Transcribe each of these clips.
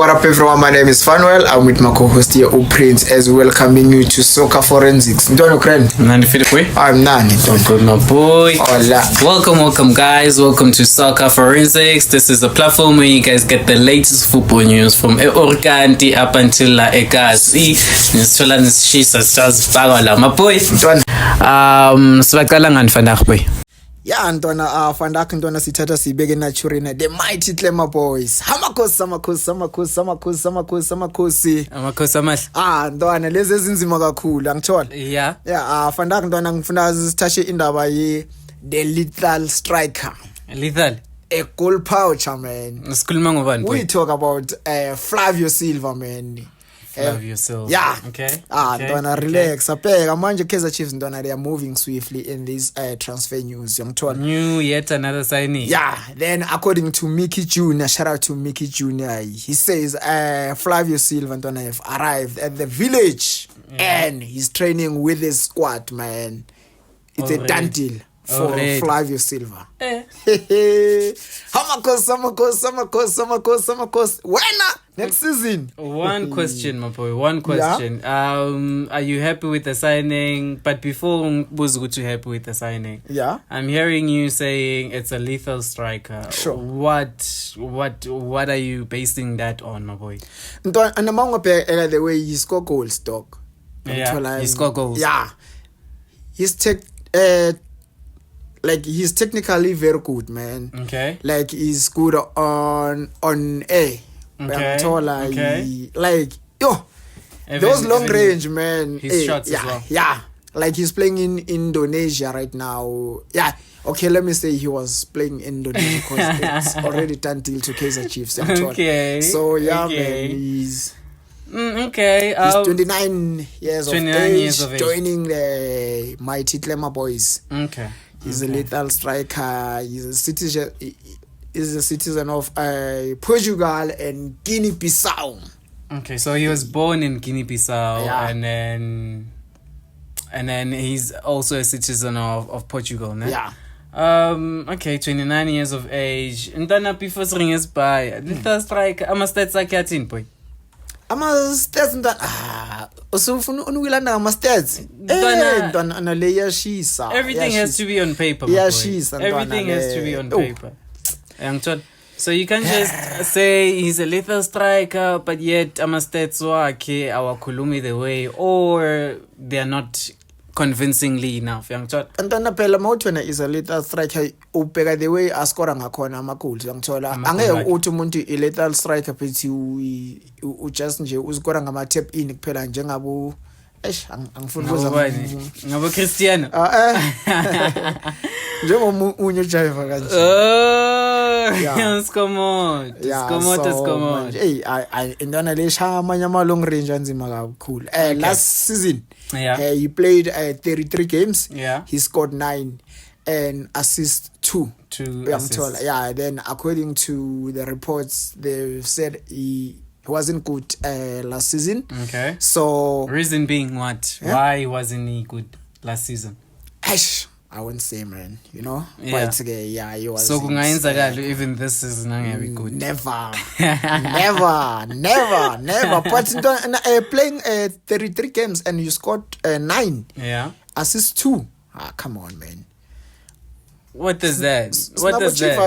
What up, everyone? My name is Fanuel. I'm with my co-host here, Prince, as welcoming you to Soccer Forensics. Ntono Kren. Nani Philipwe? I'm Nani. Good, my boy. Hola. Welcome, guys. Welcome to Soccer Forensics. This is a platform where you guys get the latest football news from Orkanti up until La Ekasi. Nisithola nisishisa sazifaka la, my boy. Ntwana. Sibaqala ngani fanakho boy? Yeah, Ntwana, fandak Ntwana sithatha sibeke naturina. The mighty Clemmer boys. Amakosi. Amakhosi amahle. Ntwana, lezi ezinzima kakhulu, angithola. Yeah. Yeah, fandak Ntwana ngifuna sithashe indaba ye the lethal striker. Lethal. A goal poacher, man. Sikhuluma ngobani boy? We talk about Flavio Silva, man. Flavio Silva. Yeah. Okay. Ntwana, relax. Abheka manje Kaizer Chiefs Ntwana, they are moving swiftly in this transfer news. New yet another signing. Yeah. Then according to Mickey Jr., shout out to Mickey Jr., he says Flavio Silva Ntwana have arrived at the village and he's training with his squad, man. It's a done deal for Flavio Silva. Hamakosi. When next season? One question, my boy. One question. Yeah? Are you happy with the signing? But before Buzugutu happy with the signing, I'm hearing you saying it's a lethal striker. Sure. What are you basing that on, my boy? And the way he score goals, dog. Yeah, he score goals. Yeah, he's technically very good, man. Okay. Like he's good on air. Okay. Those long range, man. His shots as well. Yeah. Like he's playing in Indonesia right now. Yeah. Okay, let me say he was playing in Indonesia because it's already done deal to Kaizer Chiefs. Okay. So man, he's okay. He's 29 years 29 years of age. Joining the mighty Clemmer boys. Okay. He's a lethal striker. He's a citizen of Portugal and Guinea-Bissau. Okay, so he was born in Guinea-Bissau, and then he's also a citizen of Portugal, ne? Yeah. Okay, 29 years of age. And then before ring is by lethal striker. I'm a stats like boy. Ama-stats usufuna unwilana ama-stats ntwana le iyashisa. Everything has to be on paper, my boy. Everything has to be on paper. So you can't just say he's a lethal striker, but yet ama-stats wakhe awakhulumi the way, or they are not convincingly enough. Ntwana phela mawuthona is a lethal striker ubheka the way ascora ngakhona ama-goals angithola angeke uthi umuntu i-lethal striker phethi just nje uzikora ngama-tap in kuphela njengabo angifuni ukuza ngabo Cristiano njengomunye ujiva kanje. Skomot. Hey, Ntwana lesha amanye ama-long range anzima kakhulu. Last season he played 33 games. He scored 9 and assist 2. Assists. Yeah, then according to the reports, they said he wasn't good last season. Okay. So reason being what? Yeah? Why wasn't he good last season? I won't say, man. You know. Yeah. But he was. So kungayenzakala even this season angeke good. Never. But playing 33 games and you scored 9. Yeah. Assists 2. Come on, man. What does that? What does that?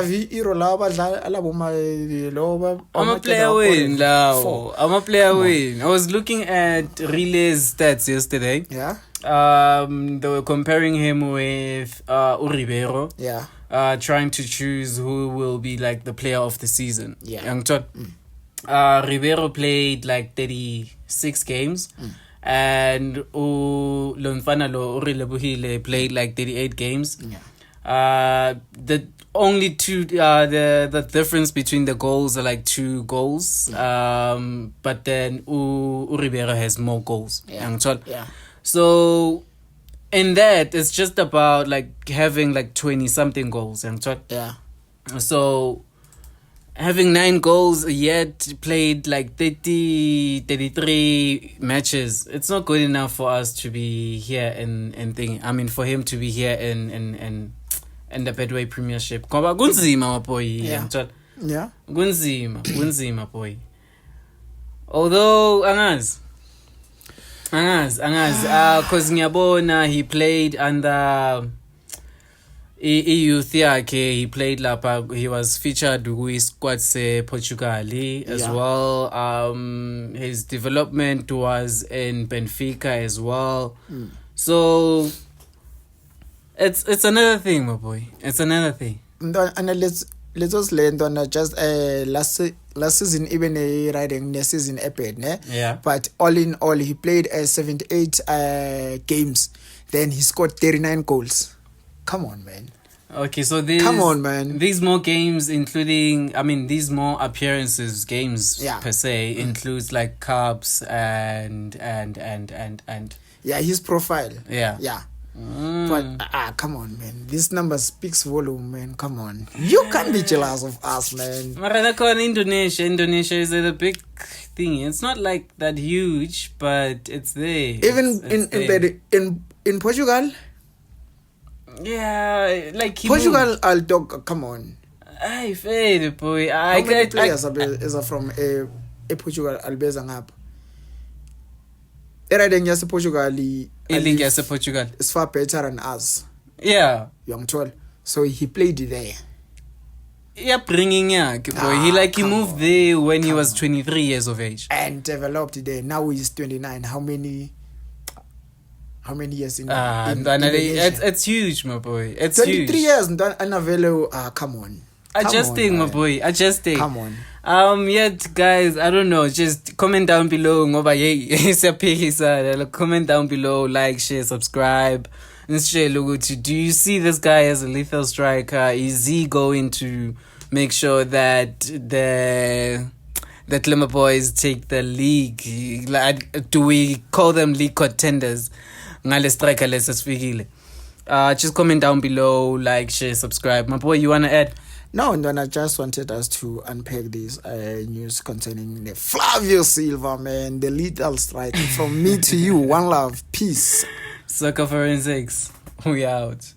I'm a player win. I was looking at Relay's stats yesterday. Yeah. They were comparing him with Uribeiro. Yeah. Trying to choose who will be like the player of the season. Yeah. Ribeiro played like 36 games. And Lonfana Urilebuhile played like 38 games. Yeah. The only two the difference between the goals are like 2 goals. But then Uribeiro has more goals. Yeah. So in that it's just about like having like 20 something goals. Yeah. So having 9 goals yet played like 33 matches, it's not good enough for us to be here for him to be here in the Betway Premiership. Ngoba kunzima my boy. Yeah. Kunzima boy. Although angazi cause ngiyabona he played under youth yakhe, he played lapha, he was featured with squad se Portugal as well. His development was in Benfica as well. So it's another thing, my boy. It's another thing. And let's just land on just last season, even a riding next season epic, ne? Yeah. But all in all, he played 78 games. Then he scored 39 goals. Come on, man. Okay, so come on, man. These more games, including, I mean, these more appearances, games per se, includes like cups and yeah, his profile. Yeah. But come on, man. This number speaks volume, man. Come on, you can't be jealous of us, man. Indonesia is a big thing. It's not like that huge, but it's there. Even in Portugal. Yeah, like Portugal, I'll talk. Come on. I fair boy. How many players are from a Portugal? Albeza ngapha. Eradeng yase Portugal. League yase Portugal is far better than us. Yeah. Young 12. So he played there. Yeah, bringing boy. He moved there when he was 23 years of age and developed there. Now he's 29. How many years in it's huge, my boy. It's 23 huge. years. Come on. Adjusting, my boy. Adjusting. Come on. Yet guys, I don't know. Just comment down below. Comment down below. Like, share, subscribe. Do you see this guy as a lethal striker? Is he going to make sure that the Lemma boys take the league? Like, do we call them league contenders? Just comment down below, like, share, subscribe. My boy, you wanna add? No, I just wanted us to unpack this news concerning the Flavio Silva, man, the lethal striker. From me to you, one love, peace. Soccer Forensics, we out.